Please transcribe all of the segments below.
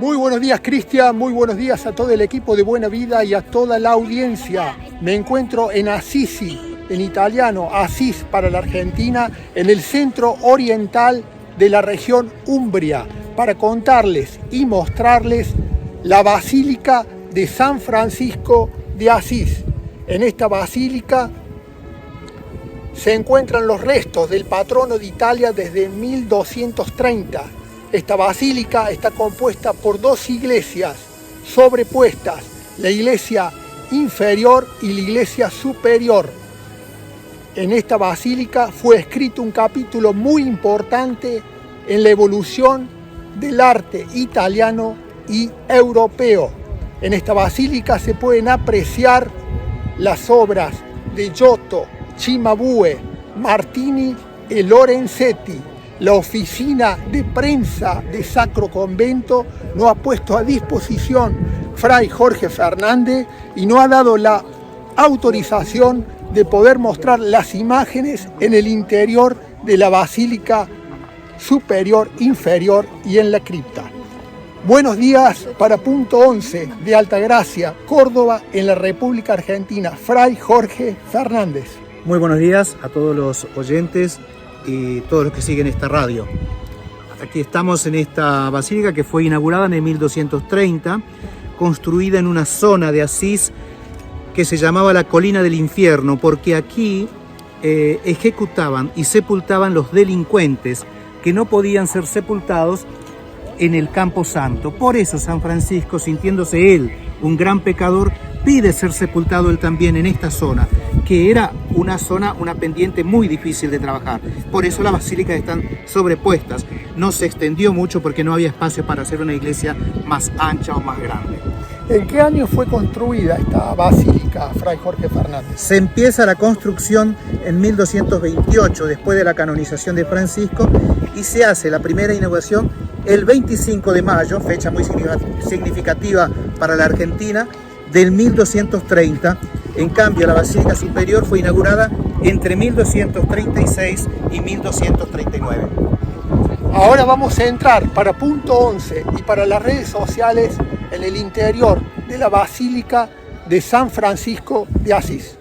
Muy buenos días, Cristian, muy buenos días a todo el equipo de Buena Vida y a toda la audiencia. Me encuentro en Assisi, en italiano, Asís para la Argentina, en el centro oriental de la región Umbria, para contarles y mostrarles la Basílica de San Francisco de Asís. En esta basílica se encuentran los restos del patrono de Italia desde 1230. Esta basílica está compuesta por dos iglesias sobrepuestas, la iglesia inferior y la iglesia superior. En esta basílica fue escrito un capítulo muy importante en la evolución del arte italiano y europeo. En esta basílica se pueden apreciar las obras de Giotto, Cimabue, Martini y Lorenzetti. La oficina de prensa de Sacro Convento nos ha puesto a disposición Fray Jorge Fernández y nos ha dado la autorización de poder mostrar las imágenes en el interior de la Basílica Superior, Inferior y en la cripta. Buenos días para Punto 11 de Altagracia, Córdoba, en la República Argentina. Fray Jorge Fernández. Muy buenos días a todos los oyentes y todos los que siguen esta radio. Aquí estamos en esta basílica que fue inaugurada en el 1230, construida en una zona de Asís que se llamaba la Colina del Infierno, porque aquí ejecutaban y sepultaban los delincuentes que no podían ser sepultados en el Campo Santo. Por eso San Francisco, sintiéndose él un gran pecador, pide ser sepultado él también en esta zona, que era una pendiente muy difícil de trabajar. Por eso las basílicas están sobrepuestas. No se extendió mucho porque no había espacio para hacer una iglesia más ancha o más grande. ¿En qué año fue construida esta basílica, Fray Jorge Fernández? Se empieza la construcción en 1228, después de la canonización de Francisco, y se hace la primera inauguración el 25 de mayo, fecha muy significativa para la Argentina, del 1230. En cambio, la Basílica Superior fue inaugurada entre 1236 y 1239. Ahora vamos a entrar para Punto 11 y para las redes sociales en el interior de la Basílica de San Francisco de Asís.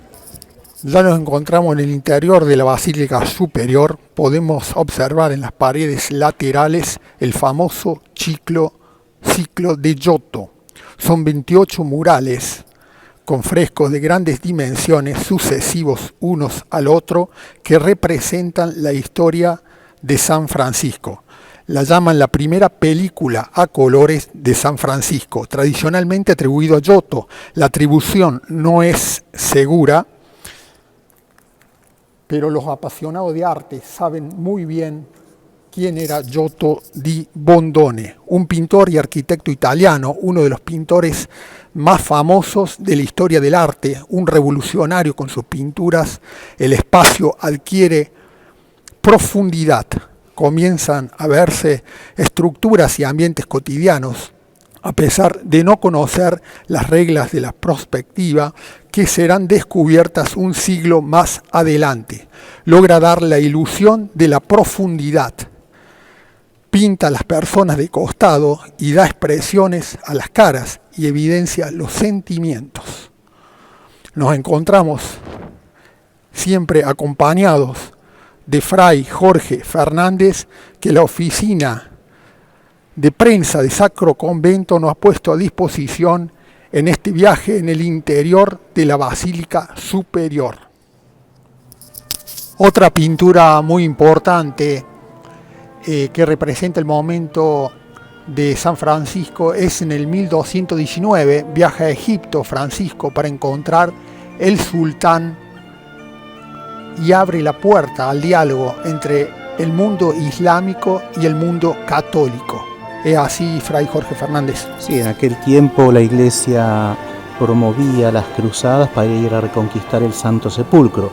Ya nos encontramos en el interior de la Basílica Superior. Podemos observar en las paredes laterales el famoso ciclo de Giotto. Son 28 murales con frescos de grandes dimensiones sucesivos unos al otro que representan la historia de San Francisco. La llaman la primera película a colores de San Francisco, tradicionalmente atribuido a Giotto. La atribución no es segura, pero los apasionados de arte saben muy bien quién era Giotto di Bondone, un pintor y arquitecto italiano, uno de los pintores más famosos de la historia del arte, un revolucionario con sus pinturas. El espacio adquiere profundidad, comienzan a verse estructuras y ambientes cotidianos, a pesar de no conocer las reglas de la perspectiva que serán descubiertas un siglo más adelante. Logra dar la ilusión de la profundidad. Pinta a las personas de costado y da expresiones a las caras y evidencia los sentimientos. Nos encontramos siempre acompañados de Fray Jorge Fernández, que la oficina de prensa de Sacro Convento nos ha puesto a disposición en este viaje en el interior de la Basílica Superior. Otra pintura muy importante que representa el momento de San Francisco es en el 1219, viaja a Egipto Francisco para encontrar el sultán y abre la puerta al diálogo entre el mundo islámico y el mundo católico. ¿Es así, Fray Jorge Fernández? Sí, en aquel tiempo la Iglesia promovía las cruzadas para ir a reconquistar el Santo Sepulcro,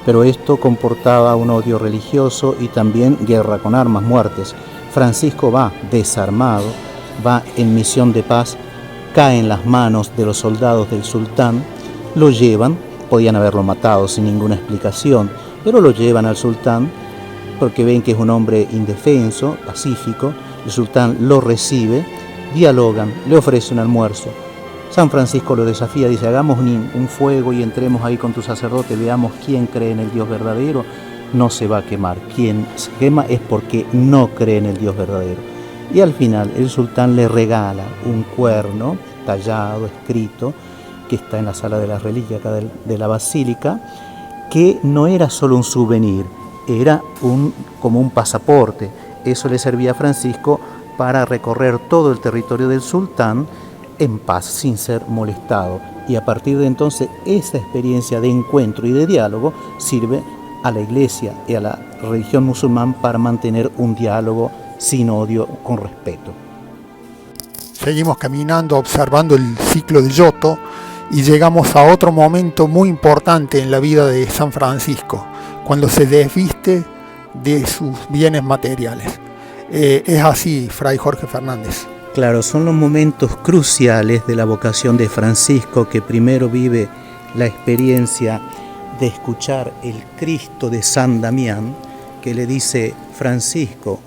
pero esto comportaba un odio religioso y también guerra con armas, muertes. Francisco va desarmado, va en misión de paz, cae en las manos de los soldados del sultán, lo llevan, podían haberlo matado sin ninguna explicación, pero lo llevan al sultán porque ven que es un hombre indefenso, pacífico. El sultán lo recibe dialogan, le ofrece un almuerzo. San Francisco lo desafía, dice, hagamos un fuego y entremos ahí con tu sacerdote, veamos quién cree en el Dios verdadero. No se va a quemar. Quien se quema es porque no cree en el Dios verdadero. Y al final el sultán le regala un cuerno tallado, escrito, que está en la sala de las reliquias acá de la basílica, que no era solo un souvenir, era como un pasaporte. Eso le servía a Francisco para recorrer todo el territorio del sultán en paz, sin ser molestado. Y a partir de entonces esa experiencia de encuentro y de diálogo sirve a la Iglesia y a la religión musulmana para mantener un diálogo sin odio, con respeto. Seguimos caminando, observando el ciclo de Giotto y llegamos a otro momento muy importante en la vida de San Francisco, cuando se desviste de sus bienes materiales. Es así, Fray Jorge Fernández. Claro, son los momentos cruciales de la vocación de Francisco, que primero vive la experiencia de escuchar el Cristo de San Damián, que le dice: Francisco,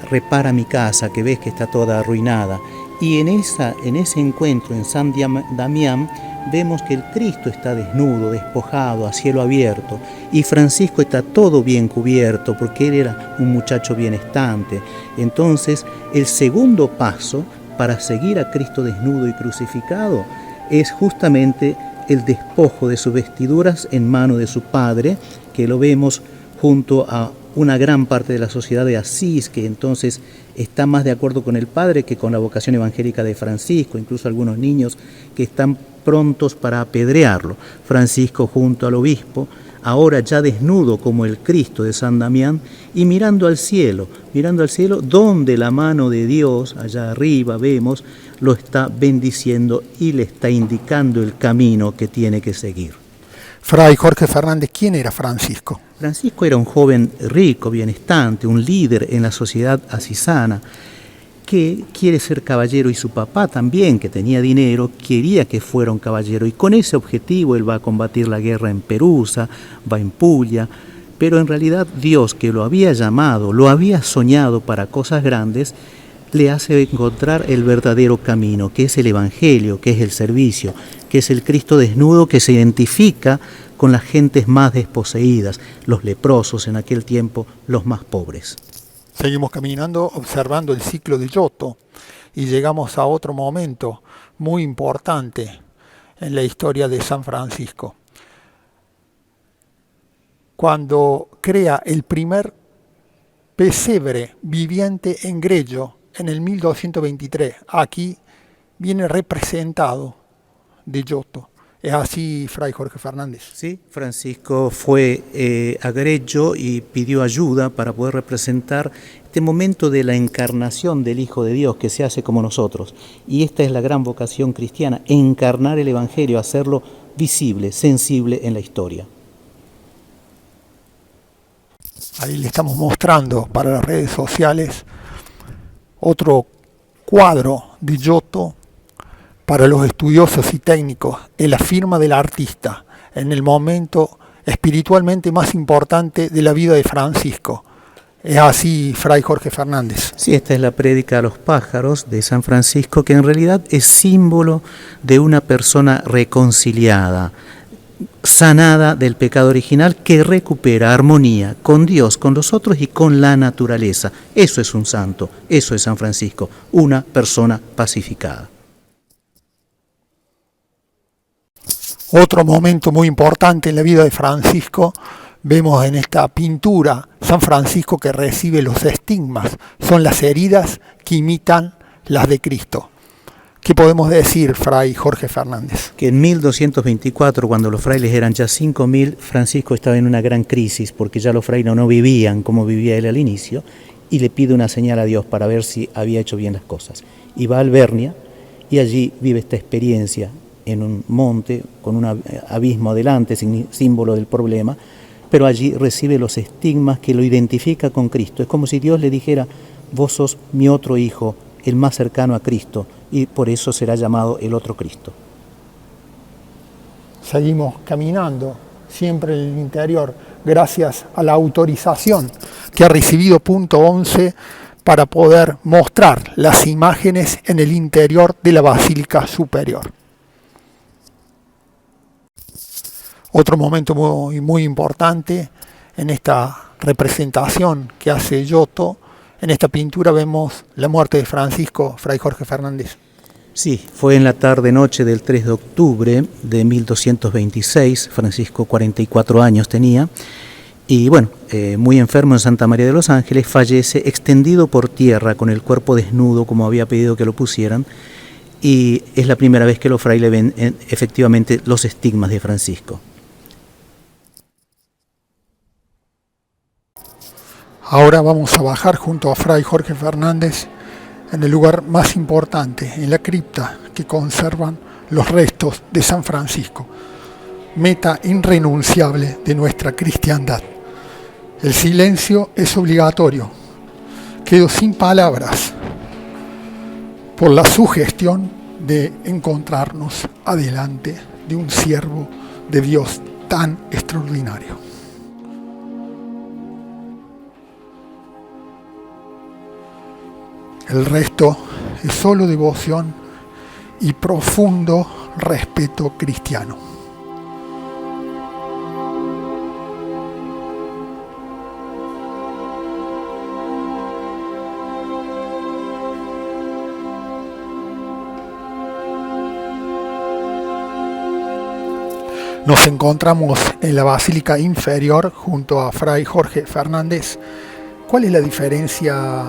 repara mi casa, que ves que está toda arruinada. Y en ese encuentro en San Damián vemos que el Cristo está desnudo, despojado, a cielo abierto, y Francisco está todo bien cubierto porque él era un muchacho bienestante. Entonces, el segundo paso para seguir a Cristo desnudo y crucificado es justamente el despojo de sus vestiduras en mano de su padre, que lo vemos junto a una gran parte de la sociedad de Asís, que entonces está más de acuerdo con el padre que con la vocación evangélica de Francisco, incluso algunos niños que están prontos para apedrearlo. Francisco junto al obispo, ahora ya desnudo como el Cristo de San Damián, y mirando al cielo donde la mano de Dios, allá arriba vemos, lo está bendiciendo y le está indicando el camino que tiene que seguir. Fray Jorge Fernández, ¿quién era Francisco? Francisco era un joven rico, bienestante, un líder en la sociedad asisana, que quiere ser caballero, y su papá también, que tenía dinero, quería que fuera un caballero, y con ese objetivo él va a combatir la guerra en Perusa, va en Puglia, pero en realidad Dios, que lo había llamado, lo había soñado para cosas grandes, le hace encontrar el verdadero camino, que es el Evangelio, que es el servicio, que es el Cristo desnudo, que se identifica con las gentes más desposeídas, los leprosos en aquel tiempo, los más pobres. Seguimos caminando, observando el ciclo de Giotto, y llegamos a otro momento muy importante en la historia de San Francisco, cuando crea el primer pesebre viviente en Gregio en el 1223. Aquí viene representado de Giotto. ¿Es así, Fray Jorge Fernández? Sí, Francisco fue a Gregio y pidió ayuda para poder representar este momento de la encarnación del Hijo de Dios, que se hace como nosotros. Y esta es la gran vocación cristiana: encarnar el Evangelio, hacerlo visible, sensible en la historia. Ahí le estamos mostrando para las redes sociales otro cuadro de Giotto para los estudiosos y técnicos, es la firma del artista en el momento espiritualmente más importante de la vida de Francisco. Es así, Fray Jorge Fernández. Sí, esta es la prédica a los pájaros de San Francisco, que en realidad es símbolo de una persona reconciliada, sanada del pecado original, que recupera armonía con Dios, con los otros y con la naturaleza. Eso es un santo, eso es San Francisco, una persona pacificada. Otro momento muy importante en la vida de Francisco, vemos en esta pintura San Francisco que recibe los estigmas, son las heridas que imitan las de Cristo. ¿Qué podemos decir, Fray Jorge Fernández? Que en 1224, cuando los frailes eran ya 5.000, Francisco estaba en una gran crisis, porque ya los frailes no vivían como vivía él al inicio, y le pide una señal a Dios para ver si había hecho bien las cosas. Y va a Albernia, y allí vive esta experiencia en un monte, con un abismo adelante, símbolo del problema, pero allí recibe los estigmas que lo identifica con Cristo. Es como si Dios le dijera: vos sos mi otro hijo, el más cercano a Cristo, y por eso será llamado el otro Cristo. Seguimos caminando, siempre en el interior, gracias a la autorización que ha recibido Punto 11 para poder mostrar las imágenes en el interior de la Basílica Superior. Otro momento muy importante en esta representación que hace Giotto, en esta pintura vemos la muerte de Francisco, Fray Jorge Fernández. Sí, fue en la tarde-noche del 3 de octubre de 1226, Francisco 44 años tenía, y bueno, muy enfermo en Santa María de los Ángeles, fallece extendido por tierra con el cuerpo desnudo como había pedido que lo pusieran, y es la primera vez que los frailes ven efectivamente los estigmas de Francisco. Ahora vamos a bajar junto a Fray Jorge Fernández en el lugar más importante, en la cripta que conservan los restos de San Francisco, meta irrenunciable de nuestra cristiandad. El silencio es obligatorio. Quedo sin palabras por la sugestión de encontrarnos adelante de un siervo de Dios tan extraordinario. El resto es solo devoción y profundo respeto cristiano. Nos encontramos en la Basílica Inferior junto a Fray Jorge Fernández. ¿Cuál es la diferencia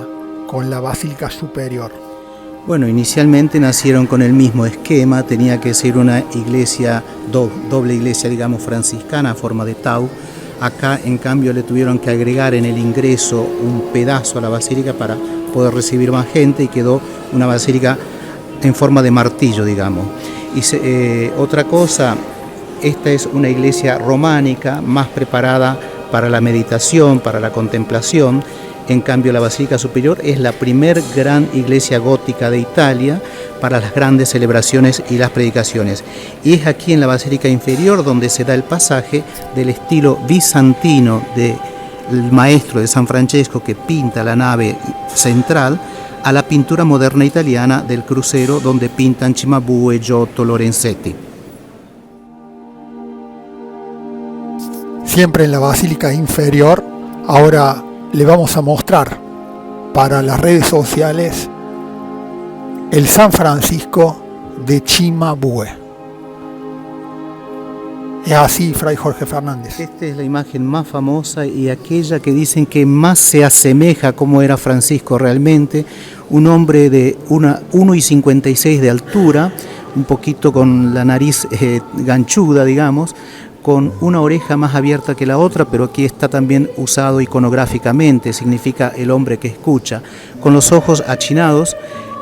con la Basílica Superior? Bueno, inicialmente nacieron con el mismo esquema, tenía que ser una iglesia, doble iglesia, digamos, franciscana, a forma de tau. Acá, en cambio, le tuvieron que agregar en el ingreso un pedazo a la basílica para poder recibir más gente y quedó una basílica en forma de martillo, digamos. Y otra cosa, esta es una iglesia románica, más preparada para la meditación, para la contemplación. En cambio, la Basílica Superior es la primer gran iglesia gótica de Italia para las grandes celebraciones y las predicaciones. Y es aquí en la Basílica Inferior donde se da el pasaje del estilo bizantino del maestro de San Francesco que pinta la nave central a la pintura moderna italiana del crucero donde pintan Cimabue, Giotto, Lorenzetti. Siempre en la Basílica Inferior, ahora le vamos a mostrar para las redes sociales el San Francisco de Cimabue. Es así, Fray Jorge Fernández. Esta es la imagen más famosa y aquella que dicen que más se asemeja a cómo era Francisco realmente, un hombre de 1,56 de altura, un poquito con la nariz ganchuda, digamos, con una oreja más abierta que la otra, pero aquí está también usado iconográficamente, significa el hombre que escucha, con los ojos achinados,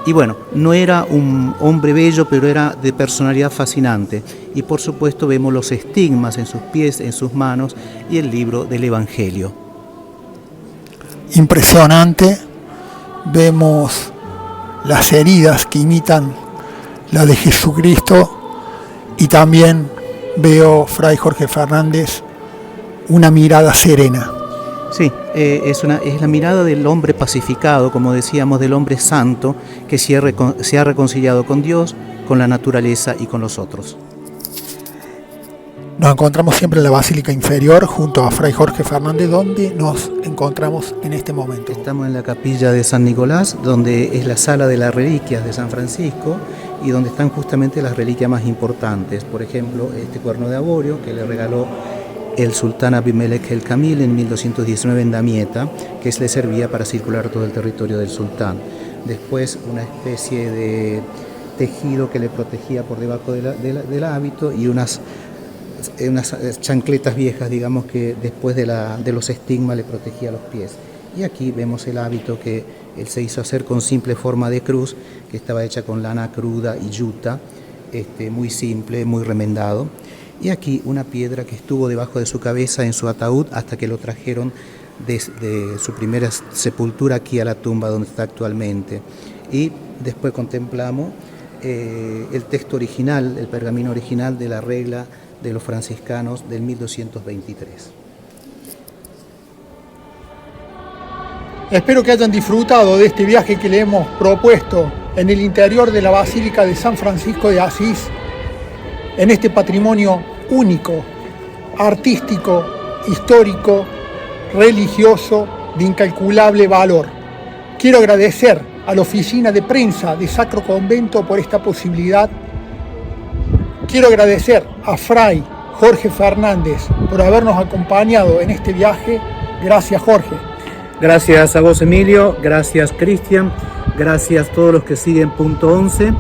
y bueno, no era un hombre bello, pero era de personalidad fascinante, y por supuesto vemos los estigmas en sus pies, en sus manos, y el libro del Evangelio. Impresionante, vemos las heridas que imitan la de Jesucristo, y también veo, Fray Jorge Fernández, una mirada serena. Sí, es la mirada del hombre pacificado, como decíamos, del hombre santo que se ha reconciliado con Dios, con la naturaleza y con los otros. Nos encontramos siempre en la Basílica Inferior junto a Fray Jorge Fernández, donde nos encontramos en este momento. Estamos en la capilla de San Nicolás, donde es la sala de las reliquias de San Francisco y donde están justamente las reliquias más importantes. Por ejemplo, este cuerno de avorio que le regaló el sultán Abimelech el Kamil en 1219 en Damieta, que le servía para circular todo el territorio del sultán. Después una especie de tejido que le protegía por debajo del hábito y unas chancletas viejas, digamos, que después de los estigmas le protegía los pies. Y aquí vemos el hábito que él se hizo hacer con simple forma de cruz, que estaba hecha con lana cruda y yuta, muy simple, muy remendado. Y aquí una piedra que estuvo debajo de su cabeza en su ataúd hasta que lo trajeron desde su primera sepultura aquí a la tumba donde está actualmente. Y después contemplamos el texto original, el pergamino original de la regla de los franciscanos del 1223. Espero que hayan disfrutado de este viaje que le hemos propuesto en el interior de la Basílica de San Francisco de Asís, en este patrimonio único, artístico, histórico, religioso, de incalculable valor. Quiero agradecer a la oficina de prensa de Sacro Convento por esta posibilidad. Quiero agradecer a Fray Jorge Fernández por habernos acompañado en este viaje. Gracias, Jorge. Gracias a vos, Emilio. Gracias, Cristian. Gracias a todos los que siguen Punto 11.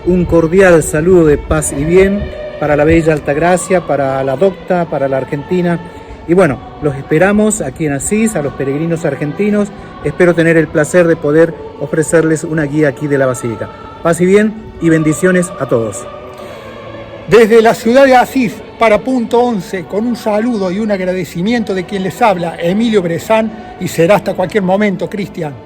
Un cordial saludo de paz y bien para la bella Altagracia, para la docta, para la Argentina. Y bueno, los esperamos aquí en Asís, a los peregrinos argentinos. Espero tener el placer de poder ofrecerles una guía aquí de la Basílica. Paz y bien y bendiciones a todos. Desde la ciudad de Asís para Punto 11, con un saludo y un agradecimiento de quien les habla, Emilio Brezán, y será hasta cualquier momento, Cristian.